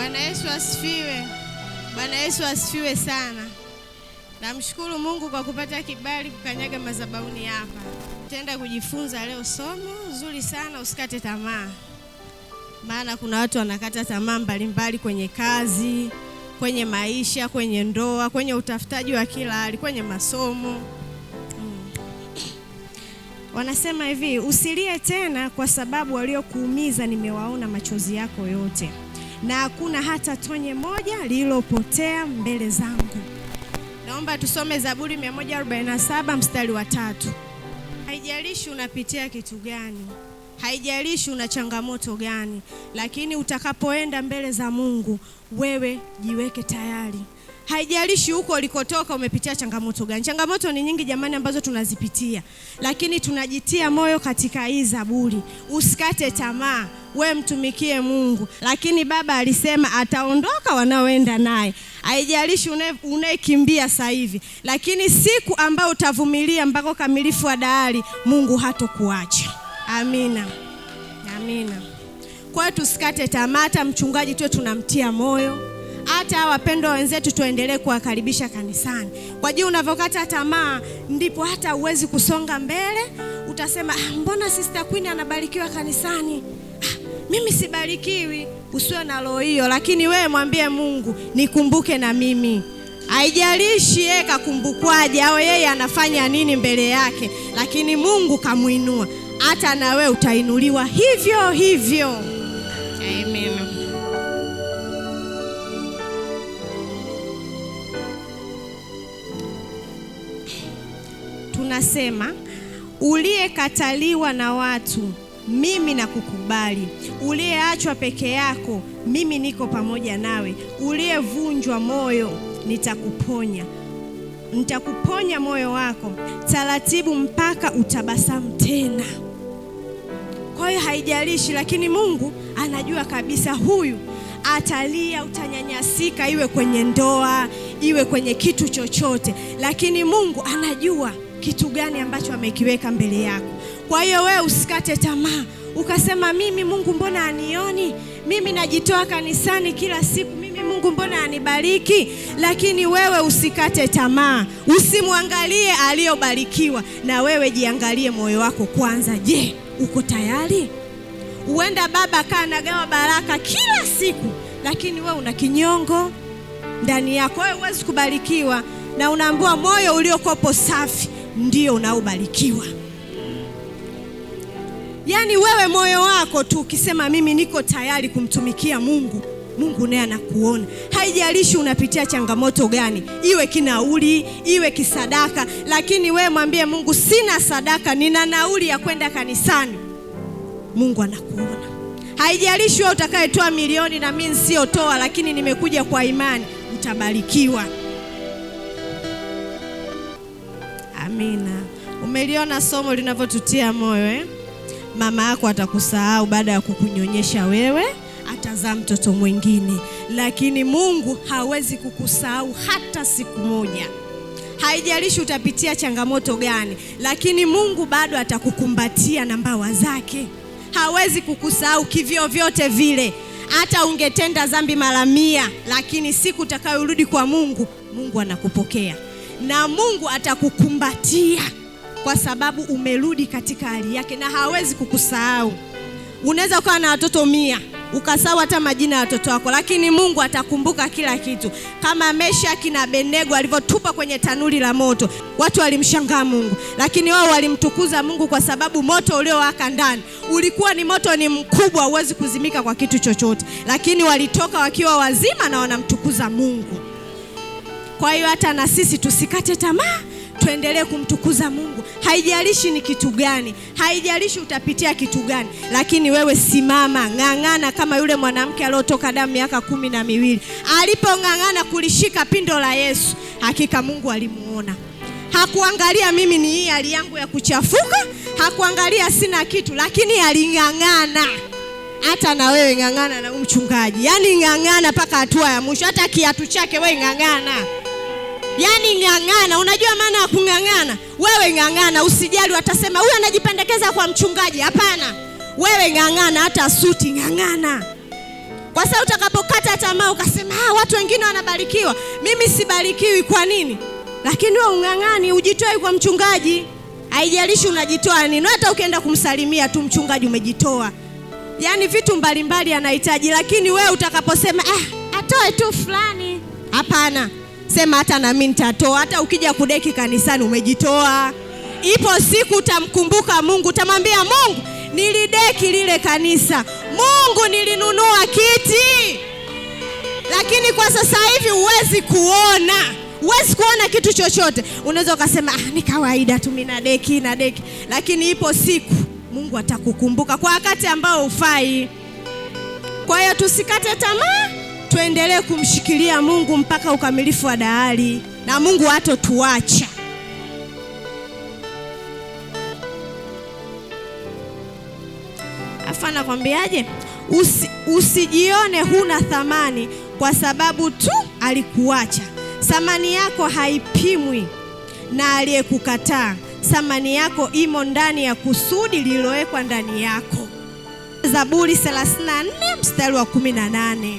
Bwana Yesu asifiwe. Bwana Yesu asifiwe sana. Namshukuru Mungu kwa kupata kibali kukanyaga madhabahuni hapa. Tutaenda kujifunza leo somo zuri sana, usikate tamaa. Maana kuna watu wanakata tamaa mbalimbali kwenye kazi, kwenye maisha, kwenye ndoa, kwenye utafutaji wa kila hali, kwenye masomo. Wanasema hivi, usilie tena kwa sababu waliokuumiza nimewaona machozi yako yote. Na hakuna hata tonye moja lililopotea mbele zangu. Naomba tusome Zaburi 147 mstari wa 3. Haijalishi unapitia kitu gani, haijalishi una changamoto gani, lakini utakapoenda mbele za Mungu, wewe jiweke tayari. Haijalishi huko ulikotoka umepitia changamoto gani. Changamoto ni nyingi jamani ambazo tunazipitia, lakini tunajitia moyo katika hii Zaburi. Usikate tamaa, wewe mtumikie Mungu. Lakini Baba alisema ataondoka wanaoenda naye. Haijalishi unayekimbia sasa hivi, lakini siku ambayo utavumilia mpaka kamilifu wa dahari, Mungu hatokuacha. Amina. Amina. Kwa hiyo tusikate tamaa, hata mchungaji tu tunamtia moyo. Hata wapendwa wenzetu tuendelee kuwakaribisha kanisani. Kwa juu unavokata tamaa ndipo hata uwezi kusonga mbele. Utasema mbona Sister Queen anabarikiwa kanisani? Mimi sibarikiwi. Usiwe na roho hiyo, lakini wewe mwambie Mungu, nikumbuke na mimi. Haijalishi yeye kakumbukwaje au yeye anafanya nini mbele yake, lakini Mungu kamuinua. Hata na wewe utainuliwa hivyo hivyo. Amen. Tunasema, uliyekataliwa na watu, mimi nakukubali. Uliyeachwa peke yako, mimi niko pamoja nawe. Uliyevunjwa moyo, nitakuponya. Nitakuponya moyo wako taratibu mpaka utabasamu tena. Kwa hiyo haijalishi, lakini Mungu anajua kabisa huyu atalia, utanyanyasika, iwe kwenye ndoa, iwe kwenye kitu chochote, lakini Mungu anajua kitu gani ambacho amekiweka mbele yako. Kwa hiyo wewe usikate tamaa. Ukasema mimi Mungu mbona anioni? Mimi najitoa kanisani kila siku, mimi Mungu mbona anibariki? Lakini wewe usikate tamaa. Usimwangalie aliyobarikiwa, na wewe jiangalie moyo wako kwanza. Je, uko tayari? Uenda Baba kanagawa baraka kila siku, lakini wewe una kinyongo ndani yako. Wewe huwezi kubarikiwa, na unaambiwa moyo uliokopo safi ndio unaobarikiwa. Yaani wewe moyo wako tu ukisema mimi niko tayari kumtumikia Mungu, Mungu naye anakuona. Haijalishi unapitia changamoto gani, iwe kinauli, iwe kisadaka, lakini wewe mwambie Mungu, sina sadaka, nina nauli ya kwenda kanisani. Mungu anakuona. Haijalishi wewe utakayetoa milioni na mimi siotoa, lakini nimekuja kwa imani, utabarikiwa. Amina. Umeliona somo linavyotutia moyo Mama yako atakusahau baada ya kukunyonyesha wewe, atazaa mtoto mwingine, lakini Mungu hawezi kukusahau hata siku moja. Haijalishi utapitia changamoto gani, lakini Mungu bado atakukumbatia na mbawa zake. Hawezi kukusahau kivyo vyote vile. Hata ungetenda dhambi mara 100, lakini siku utakayorudi kwa Mungu, Mungu anakupokea. Na Mungu atakukumbatia kwa sababu umerudi katika hali yake, na hawezi kukusahau. Unaweza kuwa na watoto 100, ukasahau hata majina ya watoto wako, lakini Mungu atakumbuka kila kitu. Kama Meshaki na Abednego alivyotupa kwenye tanuri la moto, watu walimshangaa Mungu, lakini wao walimtukuza Mungu kwa sababu moto uliowaka ndani ulikuwa ni moto ni mkubwa, huwezi kuzimika kwa kitu chochote, lakini walitoka wakiwa wazima na wanamtukuza Mungu. Kwa hiyo hata na sisi tusikate tamaa, tuendelee kumtukuza Mungu. Haijalishi ni kitu gani, haijalishi utapitia kitu gani, lakini wewe simama, ng'ang'ana kama yule mwanamke aliyotoka damu miaka 12. Alipong'ang'ana kulishika pindo la Yesu, hakika Mungu alimuona. Hakuangalia mimi ni hii hali yangu ya kuchafuka, hakuangalia sina kitu, lakini aling'ang'ana. Hata na wewe ng'ang'ana na mchungaji. Yaani ng'ang'ana mpaka hatua ya mwisho. Hata kiatu chake wewe ng'ang'ana. Yaani ng'ang'ana. Unajua maana ya kung'ang'ana? Wewe ng'ang'ana, usijali watasema huyu anajipendekeza kwa mchungaji. Hapana. Wewe ng'ang'ana, hata suti ng'ang'ana. Kwa sababu utakapokata tamaa ukasema watu wengine wanabarikiwa, mimi sibarikiwi, kwa nini? Lakini wewe ung'ang'ani, ujitoe kwa mchungaji. Haijalishi unajitoa nini, hata ukienda kumsalimia tu mchungaji umejitoa. Yaani vitu mbalimbali anahitaji, lakini wewe utakaposema atoe tu fulani, hapana. Sema hata na mimi nitatoa. Hata ukija kudeki kanisani umejitoa. Ipo siku utamkumbuka Mungu, utamwambia Mungu, nilideki lile kanisa, Mungu nilinunua kiti. Lakini kwa sasa hivi huwezi kuona kitu chochote. Unaweza ukasema ni kawaida tu, mimi na deki. Lakini ipo siku Mungu atakukumbuka kwa wakati ambao hufai. Kwa hiyo tusikate tamaa, tuendelee kumshikilia Mungu mpaka ukamilifu wa dahari, na Mungu hatotuacha. Afana kwambiaje? Usijione huna thamani kwa sababu tu alikuacha. Thamani yako haipimwi na aliyekukataa. Thamani yako imo ndani ya kusudi lililowekwa ndani yako. Zaburi 34 mstari wa 18.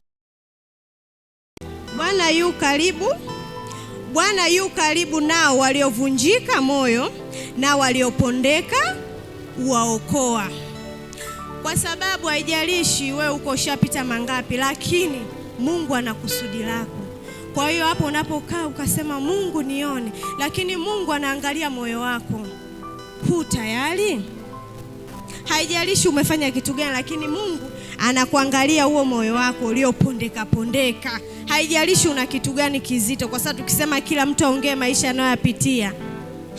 Bwana yu karibu. Bwana yu karibu nao waliovunjika moyo na waliopondeka waokoa. Kwa sababu haijalishi wewe uko ushapita mangapi, lakini Mungu ana kusudi lako. Kwa hiyo hapo unapokaa ukasema Mungu nione, lakini Mungu anaangalia moyo wako. Hu tayari? Haijalishi umefanya kitu gani, lakini Mungu anakuangalia huo moyo wako uliopondeka. Haijalishi una kitu gani kizito, kwa sababu tukisema kila mtu aongee maisha anayoyapitia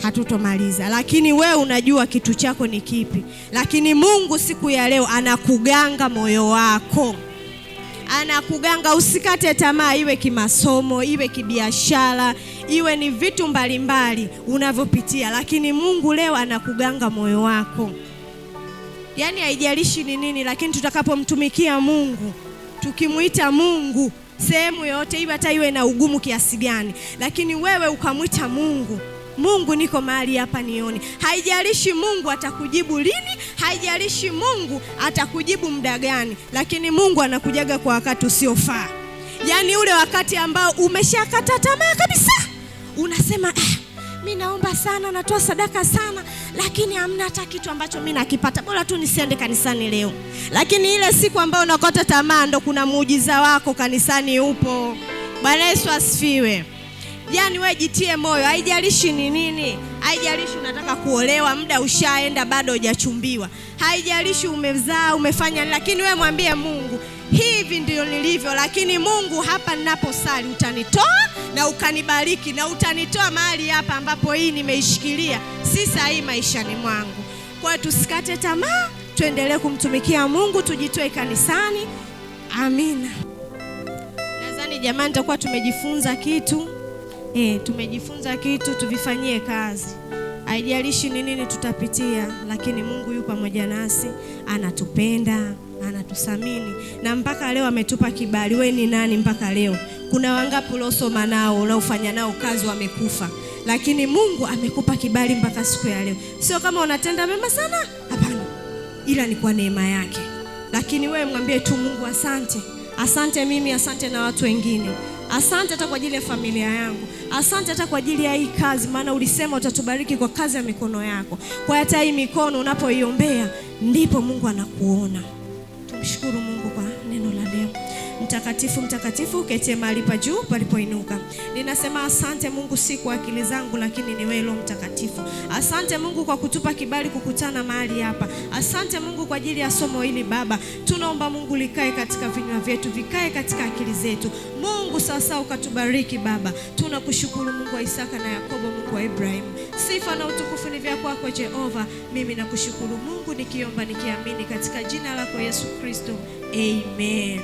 hatutomaliza. Lakini wewe unajua kitu chako ni kipi. Lakini Mungu siku ya leo anakuganga moyo wako. Anakuganga, usikate tamaa, iwe kimasomo, iwe kibiashara, iwe ni vitu mbalimbali unavyopitia, lakini Mungu leo anakuganga moyo wako. Yaani haijalishi ni nini, lakini tutakapomtumikia Mungu, tukimuita Mungu sehemu yote, iwe hata iwe na ugumu kiasi gani, lakini wewe ukamwita Mungu, Mungu niko mahali hapa nione. Haijalishi Mungu atakujibu lini, haijalishi Mungu atakujibu muda gani, lakini Mungu anakujaga kwa wakati usiofaa. Yaani ule wakati ambao umeshakata tamaa kabisa. Unasema mimi naomba sana, natoa sadaka sana, lakini hamna hata kitu ambacho mimi nakipata. Bora tu nisiende kanisani leo. Lakini ile siku ambayo unakata tamaa ndo kuna muujiza wako kanisani upo. Bwana Yesu asifiwe. Yaani wewe jitie moyo, haijalishi ni nini. Haijalishi unataka kuolewa, muda ushaenda bado hujachumbiwa. Haijalishi umezaa, umefanya, lakini wewe mwambie Mungu, hivi ndio nilivyo, lakini Mungu hapa ninaposali utanitoa na ukanibariki na utanitoa mahali hapa ambapo hii nimeishikilia si sahihi maishani mwangu. Kwa hiyo tusikate tamaa, tuendelee kumtumikia Mungu, tujitoe kanisani. Amina. Nadhani jamani tutakuwa tumejifunza kitu. Tumejifunza kitu, tuvifanyie kazi. Haijalishi ni nini tutapitia, lakini Mungu yupo pamoja nasi, anatupenda, anatusamini, na mpaka leo ametupa kibali. Wewe ni nani mpaka leo? Kuna wangapi uliosoma nao, unaofanya nao kazi wamekufa, lakini Mungu amekupa kibali mpaka siku ya leo. Sio kama unatenda mema sana, hapana, ila ni kwa neema yake. Lakini wewe mwambie tu Mungu asante. Asante mimi, asante na watu wengine. Asante hata kwa ajili ya familia yangu. Asante hata kwa ajili ya hii kazi, maana ulisema utatubariki kwa kazi ya mikono yako. Kwa hata hii mikono unapoiombea ndipo Mungu anakuona. Tumshukuru Mungu kwa neno la leo. Mtakatifu, mtakatifu, uketie mahali pa juu palipoinuka. Ninasema asante Mungu, si kwa akili zangu, lakini ni wewe Roho Mtakatifu. Asante Mungu kwa kutupa kibali kukutana mahali hapa. Asante Mungu kwa ajili ya somo hili Baba. Tunaomba Mungu likae katika vinywa vyetu, vikae katika akili zetu. Mungu sasa ukatubariki Baba. Tunakushukuru Mungu wa Isaka na Yakobo, Mungu wa Ibrahim. Sifa na utukufu ni vyako kwako Jehova. Mimi nakushukuru Mungu, nikiomba nikiamini katika jina lako Yesu Kristo. Amen.